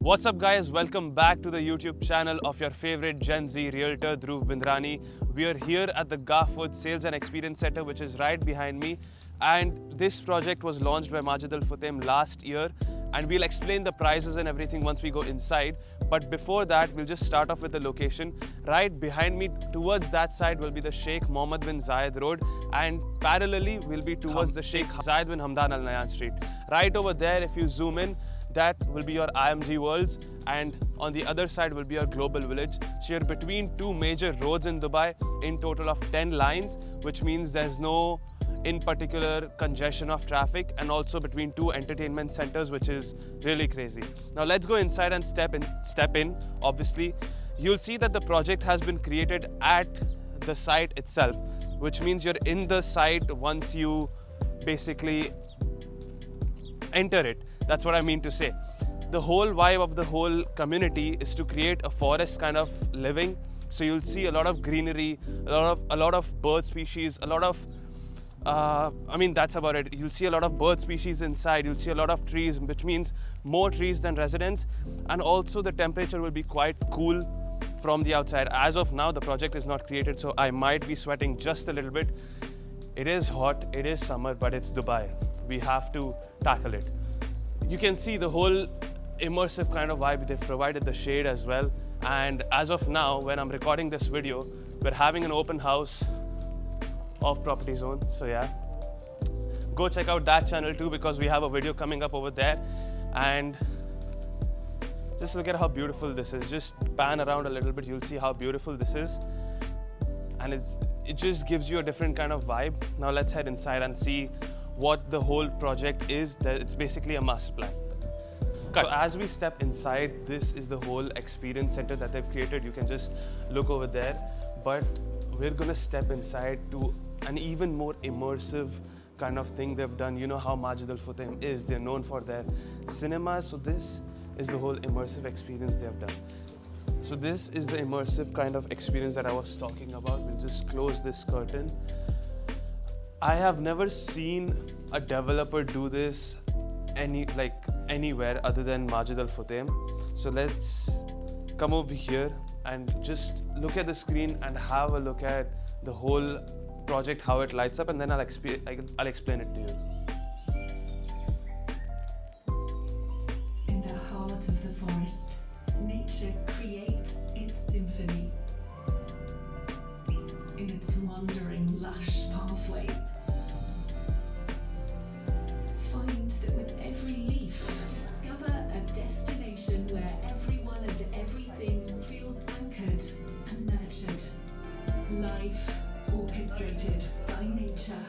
What's up guys, welcome back to the YouTube channel of your favorite Gen Z realtor Dhruv Bindrani. We are here at the Ghaf Woods Sales and Experience Center, which is right behind me, and this project was launched by Majid Al Futtaim last year, and we'll explain the prices and everything once we go inside. But before that, we'll just start off with the location. Right behind me towards that side will be the Sheikh Mohammed bin Zayed Road, and parallelly will be towards the Sheikh Zayed bin Hamdan Al Nahyan Street. Right over there, if you zoom in, that will be your IMG Worlds, and on the other side will be your Global Village. So you're between two major roads in Dubai, in total of 10 lines, which means there's no in particular congestion of traffic, and also between two entertainment centers, which is really crazy. Now let's go inside and step in. Obviously, you'll see that the project has been created at the site itself, which means you're in the site once you basically enter it. That's what I mean to say. The whole vibe of the whole community is to create a forest kind of living. So you'll see a lot of greenery, a lot of bird species, a lot of that's about it. You'll see a lot of bird species inside. You'll see a lot of trees, which means more trees than residents, and also the temperature will be quite cool from the outside. As of now, the project is not created, so I might be sweating just a little bit. It is hot, it is summer, but it's Dubai. We have to tackle it. You can see the whole immersive kind of vibe. They've provided the shade as well. And as of now, when I'm recording this video, we're having an open house of Property Zone. So yeah, go check out that channel too, because we have a video coming up over there. And just look at how beautiful this is. Just pan around a little bit, you'll see how beautiful this is. And it just gives you a different kind of vibe. Now let's head inside and see what the whole project is. It's basically a master plan. So as we step inside, this is the whole experience center that they've created. You can just look over there, but we're gonna step inside to an even more immersive kind of thing they've done. You know how Majid Al Futtaim is, they're known for their cinemas. So this is the whole immersive experience they've done. So this is the immersive kind of experience that I was talking about. We'll just close this curtain. I have never seen a developer do this anywhere other than Majid Al Futtaim. So let's come over here and just look at the screen and have a look at the whole project, how it lights up, and then I'll explain it to you. In the heart of the forest, nature creates its symphony. In its wandering, lush pathways, find that with every leaf, discover a destination where everyone and everything feels anchored and nurtured. Life orchestrated by nature.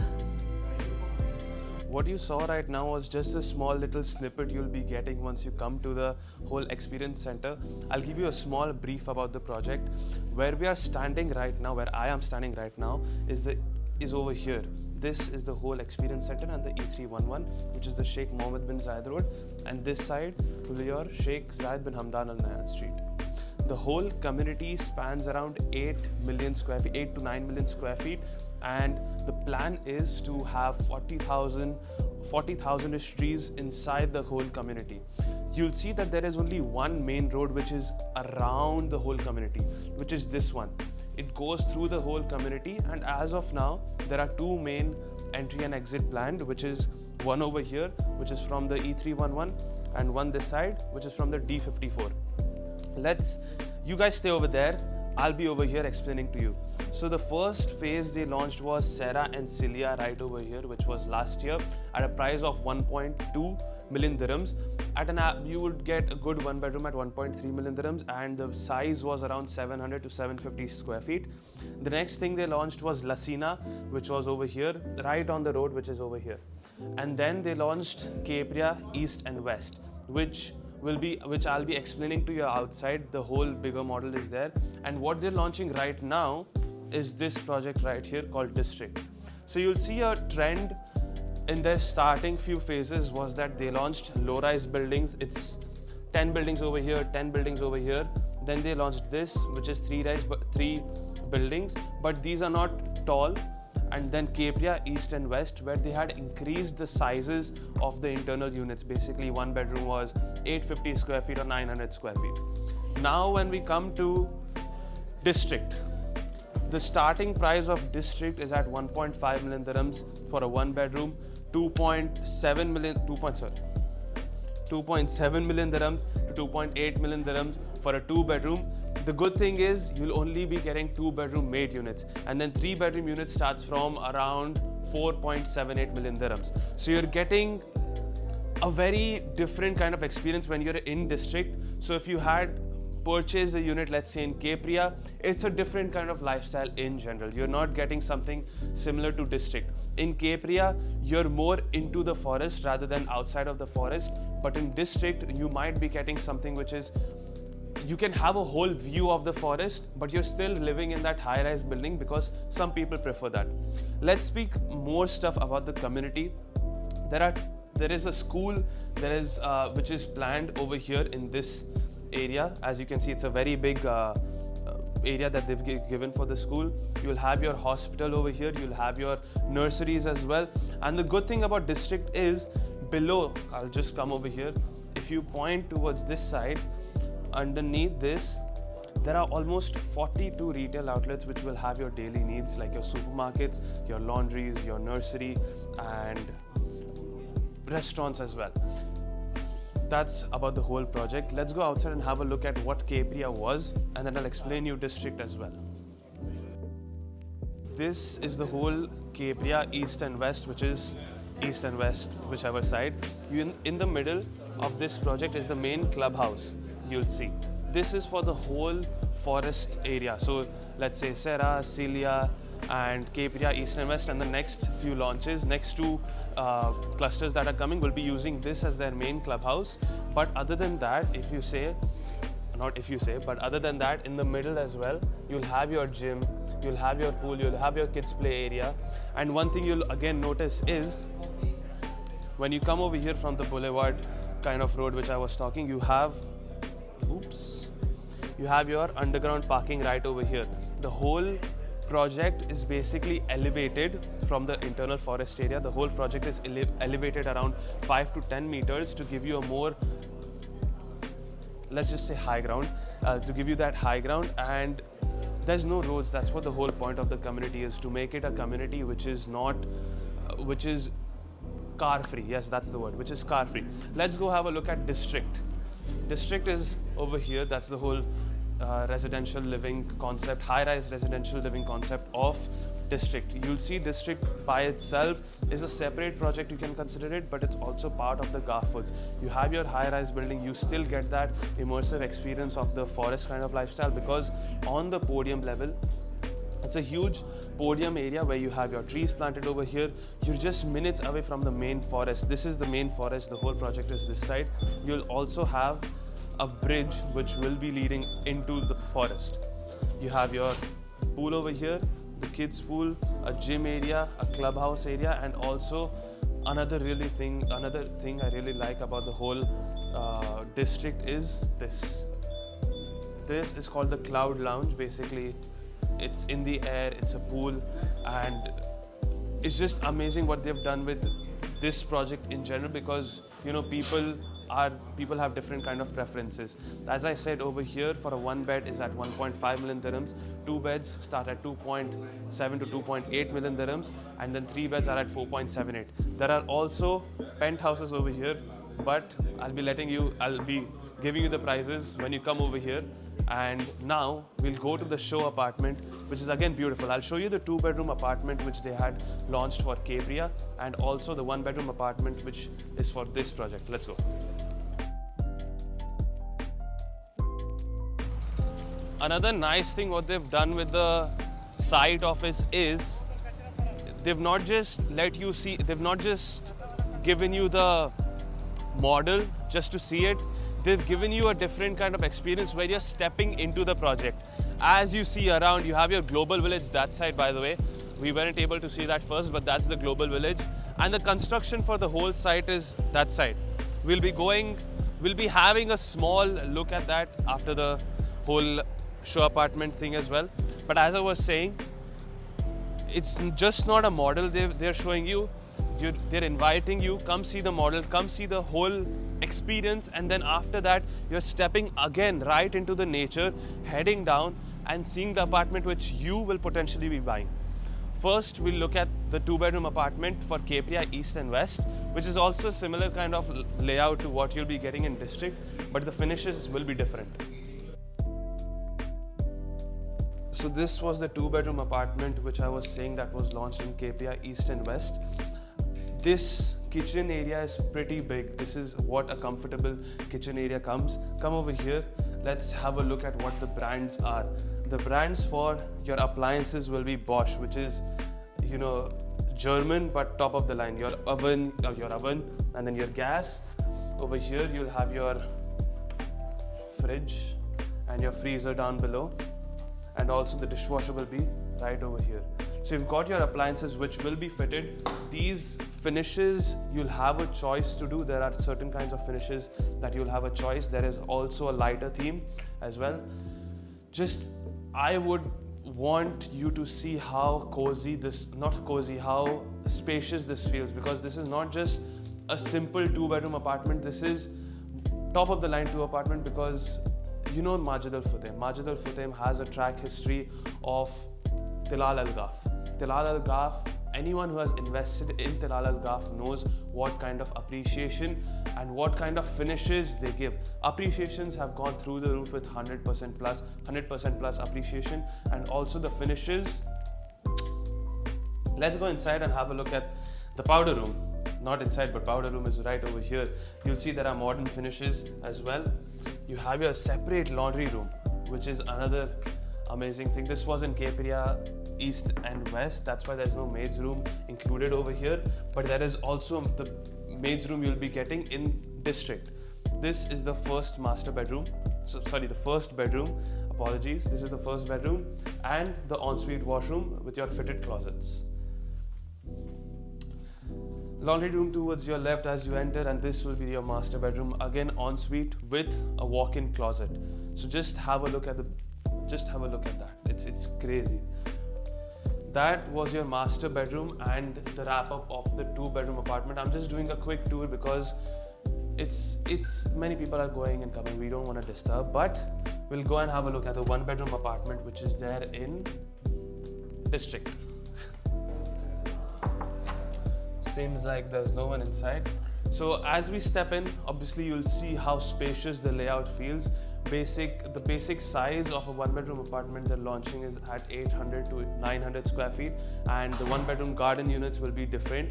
What you saw right now was just a small little snippet you'll be getting once you come to the whole experience center. I'll give you a small brief about the project. Where we are standing right now, where I am standing right now, is over here. This is the whole experience center and the E311, which is the Sheikh Mohammed bin Zayed Road, and this side will be your Sheikh Zayed bin Hamdan Al Nahyan Street. The whole community spans around 8 million square feet, 8 to 9 million square feet, and the plan is to have 40,000-ish trees inside the whole community. You'll see that there is only one main road which is around the whole community, which is this one. It goes through the whole community, and as of now, there are two main entry and exit planned, which is one over here, which is from the E311, and one this side, which is from the D54. You guys stay over there. I'll be over here explaining to you. So the first phase they launched was Sarah and Celia right over here, which was last year, at a price of 1.2 million dirhams. You would get a good one bedroom at 1.3 million dirhams, and the size was around 700 to 750 square feet. The next thing they launched was Lasina, which was over here, right on the road, which is over here. And then they launched Capria East and West, which I'll be explaining to you outside. The whole bigger model is there, and what they're launching right now is this project right here called District. So you'll see a trend in their starting few phases was that they launched low-rise buildings. It's 10 buildings over here, 10 buildings over here. Then they launched this, which is three buildings, but these are not tall. and then Capria East and West, where they had increased the sizes of the internal units. Basically, one bedroom was 850 square feet or 900 square feet. Now when we come to District, the starting price of District is at 1.5 million dirhams for a one bedroom, 2.7 million dirhams to 2.8 million dirhams for a two bedroom. The good thing is you'll only be getting two bedroom made units, and then three bedroom units starts from around 4.78 million dirhams. So you're getting a very different kind of experience when you're in District. So if you had purchased a unit, let's say in Capria, it's a different kind of lifestyle in general. You're not getting something similar to District. In Capria, you're more into the forest rather than outside of the forest. But in District, you might be getting something which is, you can have a whole view of the forest, but you're still living in that high-rise building because some people prefer that. Let's speak more stuff about the community. There is a school which is planned over here in this area. As you can see, it's a very big area that they've given for the school. You'll have your hospital over here, you'll have your nurseries as well. And the good thing about District is below, I'll just come over here, if you point towards this side, underneath this there are almost 42 retail outlets which will have your daily needs, like your supermarkets, your laundries, your nursery, and restaurants as well. That's about the whole project. Let's go outside and have a look at what Capria was, and then I'll explain you District as well. This is the whole Capria East and West, which is East and West, whichever side. In the middle of this project is the main clubhouse. You'll see this is for the whole forest area. So let's say Serra, Celia, and Capria East and West, and the next few launches, next two clusters that are coming will be using this as their main clubhouse. But other than that, other than that, in the middle as well, you'll have your gym, you'll have your pool, you'll have your kids play area. And one thing you'll again notice is when you come over here from the boulevard kind of road which I was talking, you have your underground parking right over here. The whole project is basically elevated from the internal forest area. The whole project is elevated around 5 to 10 meters to give you a more, let's just say, high ground, to give you that high ground. And there's no roads. That's what the whole point of the community is, to make it a community which is car free. Yes, that's the word, which is car free. Let's go have a look at District. District is over here. That's the whole residential living concept, high-rise residential living concept of District. You'll see District by itself is a separate project, you can consider it, but it's also part of the Ghaf Woods. You have your high-rise building, you still get that immersive experience of the forest kind of lifestyle, because on the podium level, it's a huge podium area where you have your trees planted over here. You're just minutes away from the main forest. This is the main forest. The whole project is this side. You'll also have a bridge which will be leading into the forest. You have your pool over here, the kids pool, a gym area, a clubhouse area, and also another thing I really like about the whole District is this. This is called the Cloud Lounge. Basically, it's in the air, it's a pool, and it's just amazing what they've done with this project in general, because people have different kind of preferences. As I said, over here for a one bed is at 1.5 million dirhams, two beds start at 2.7 to 2.8 million dirhams, and then three beds are at 4.78. There are also penthouses over here, but I'll be giving you the prices when you come over here. And now we'll go to the show apartment, which is again beautiful. I'll show you the two-bedroom apartment which they had launched for Capria, and also the one-bedroom apartment which is for this project. Let's go. Another nice thing what they've done with the site office is they've not just given you the model just to see it. They've given you a different kind of experience where you're stepping into the project. As you see around, you have your global village that side, by the way. We weren't able to see that first, but that's the global village. And the construction for the whole site is that side. We'll be having a small look at that after the whole show apartment thing as well. But as I was saying, it's just not a model they're showing you. They're inviting you, come see the model, come see the whole experience, and then after that you're stepping again right into the nature, heading down and seeing the apartment which you will potentially be buying. First, we'll look at the 2-bedroom apartment for Capria East and West, which is also a similar kind of layout to what you'll be getting in District, but the finishes will be different. So this was the 2-bedroom apartment which I was saying that was launched in Capria East and West. This kitchen area is pretty big. This is what a comfortable kitchen area comes. Come over here. Let's have a look at what the brands are. The brands for your appliances will be Bosch, which is, you know, German but top of the line. Your oven, and then your gas. Over here you'll have your fridge and your freezer down below, and also the dishwasher will be right over here. So you've got your appliances which will be fitted. These finishes you'll have a choice to do. There are certain kinds of finishes that you'll have a choice. There is also a lighter theme as well. I would want you to see how how spacious this feels, because this is not just a simple 2-bedroom apartment. This is top of the line 2 apartment, because you know Majid Al Futtaim. Majid Al Futtaim has a track history of Tilal Al Ghaf. Tilal Al Ghaf, anyone who has invested in Tilal Al Ghaf knows what kind of appreciation and what kind of finishes they give. Appreciations have gone through the roof with 100% plus appreciation, and also the finishes. Let's go inside and have a look at the powder room. Not inside, but powder room is right over here. You'll see there are modern finishes as well. You have your separate laundry room, which is another amazing thing. This was in Capria East and West. That's why there's no maid's room included over here. But there is also the maid's room you'll be getting in District. This is the first master bedroom. The first bedroom. Apologies. This is the first bedroom and the ensuite washroom with your fitted closets. Laundry room towards your left as you enter, and this will be your master bedroom, again ensuite with a walk-in closet. So just have a look at that. It's crazy. That was your master bedroom and the wrap-up of the 2-bedroom apartment. I'm just doing a quick tour because it's many people are going and coming. We don't want to disturb, but we'll go and have a look at the 1-bedroom apartment which is there in District. Seems like there's no one inside. So as we step in, obviously you'll see how spacious the layout feels. The basic size of a 1-bedroom apartment they're launching is at 800 to 900 square feet, and the 1-bedroom garden units will be different,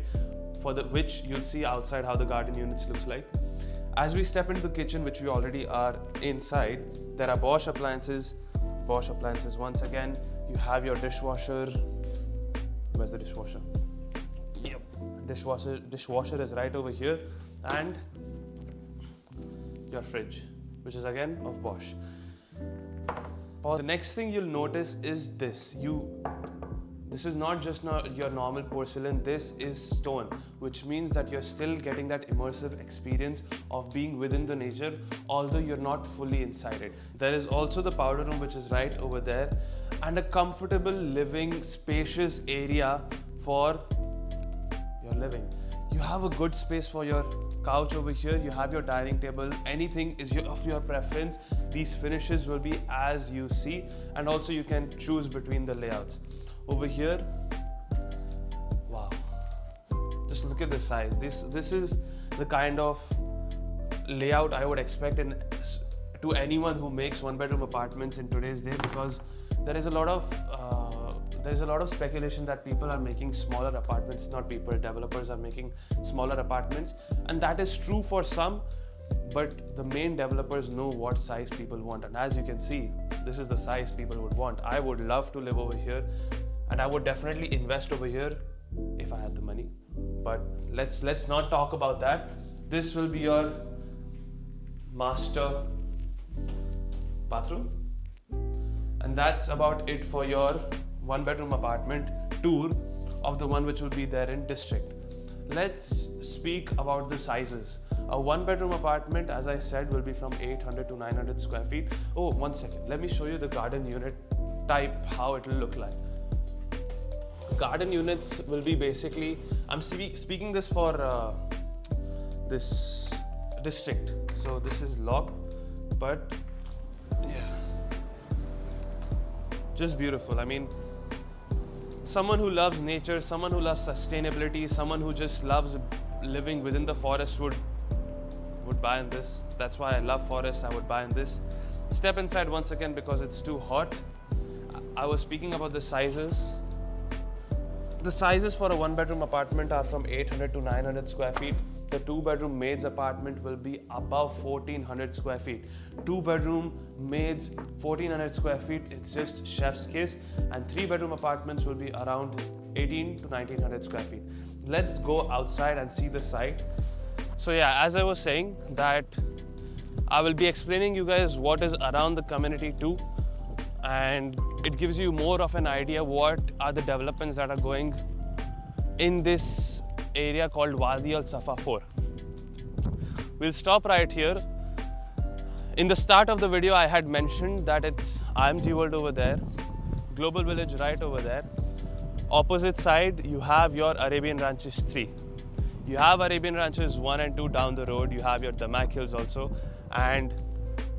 for which you'll see outside how the garden units looks like. As we step into the kitchen, which we already are inside, there are Bosch appliances. Once again, you have your dishwasher. Where's the dishwasher? Yep. Dishwasher is right over here, and your fridge, which is again of Bosch. The next thing you'll notice is this. This is not just your normal porcelain, this is stone, which means that you're still getting that immersive experience of being within the nature, although you're not fully inside it. There is also the powder room, which is right over there, and a comfortable living, spacious area for your living. You have a good space for your couch over here. You have your dining table. Anything is of your preference. These finishes will be as you see, and also you can choose between the layouts. Over here, wow, just look at the size. This is the kind of layout I would expect to anyone who makes 1-bedroom apartments in today's day, because there is a lot of speculation that people are making smaller apartments. Developers are making smaller apartments, and that is true for some, but the main developers know what size people want, and as you can see, this is the size people would want. I would love to live over here, and I would definitely invest over here if I had the money, but let's not talk about that. This will be your master bathroom, and that's about it for your 1-bedroom apartment tour of the one which will be there in District. Let's speak about the sizes. A 1-bedroom apartment, as I said, will be from 800 to 900 square feet. Oh, one second. Let me show you the garden unit type, how it will look like. garden units will be basically, I'm speaking this for this district. So this is locked, but yeah, just beautiful. I mean, someone who loves nature, someone who loves sustainability, someone who just loves living within the forest would buy in this. That's why I love forest. I would buy in this. Step inside once again because it's too hot. I was speaking about the sizes. The sizes for a 1-bedroom apartment are from 800 to 900 square feet. The 2-bedroom maid's apartment will be above 1400 square feet. 2-bedroom maids, 1400 square feet, it's just chef's kiss. And 3-bedroom apartments will be around 18 to 1900 square feet. Let's go outside and see the site. So yeah, as I was saying, that I will be explaining you guys what is around the community too, and it gives you more of an idea what are the developments that are going in this area called Wadi Al Safa 4. We'll stop right here. In the start of the video, I had mentioned that it's IMG World over there, Global Village right over there. Opposite side, you have your Arabian Ranches 3. You have Arabian Ranches 1 and 2 down the road. You have your Damak Hills also. And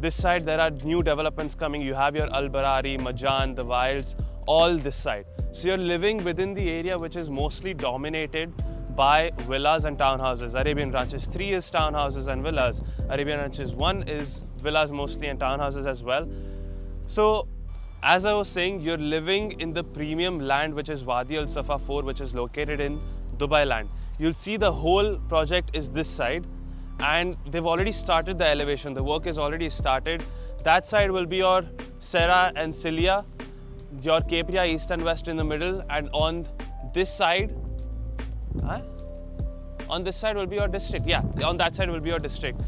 this side, there are new developments coming. You have your Al Barari, Majan, the Wilds, all this side. So you're living within the area which is mostly dominated by villas and townhouses. Arabian Ranches 3 is townhouses and villas. Arabian Ranches 1 is villas mostly and townhouses as well. So as I was saying, you're living in the premium land which is Wadi Al Safa 4, which is located in Dubai land. You'll see the whole project is this side, and they've already started the elevation. The work is already started. That side will be your Serra and Cilia, your Capria East and West in the middle, and on this side, on this side will be your district. Yeah, on that side will be your district.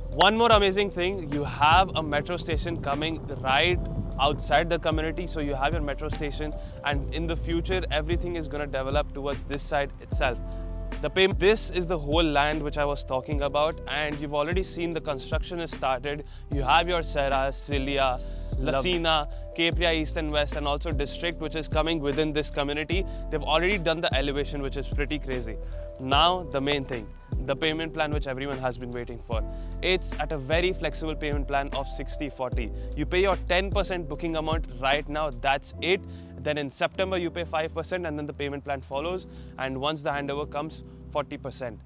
One more amazing thing, you have a metro station coming right outside the community. So you have your metro station, and in the future, everything is going to develop towards this side itself. This is the whole land which I was talking about, and you've already seen the construction is started. You have your Serra, Cilia, Lasina, Capria East and West, and also district which is coming within this community. They've already done the elevation, which is pretty crazy. Now the main thing, the payment plan which everyone has been waiting for. It's at a very flexible payment plan of 60-40. You pay your 10% booking amount right now, that's it. Then in September you pay 5% and then the payment plan follows, and once the handover comes, 40%.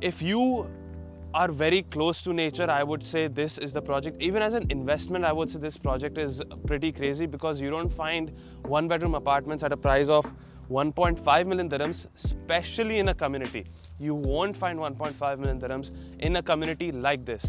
If you are very close to nature, I would say this is the project. Even as an investment, I would say this project is pretty crazy because you don't find 1-bedroom apartments at a price of 1.5 million dirhams, especially in a community. You won't find 1.5 million dirhams in a community like this.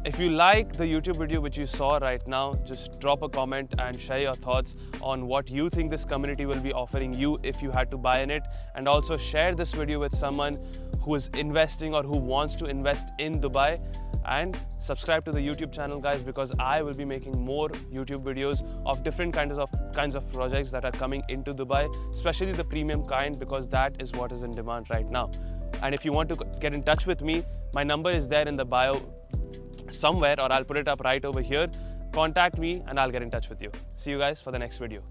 If you like the YouTube video which you saw right now, just drop a comment and share your thoughts on what you think this community will be offering you if you had to buy in it. And also share this video with someone who is investing or who wants to invest in Dubai. And subscribe to the YouTube channel, guys, because I will be making more YouTube videos of different kinds of projects that are coming into Dubai, especially the premium kind, because that is what is in demand right now. And if you want to get in touch with me, my number is there in the bio somewhere, or I'll put it up right over here. Contact me and I'll get in touch with you. See you guys for the next video.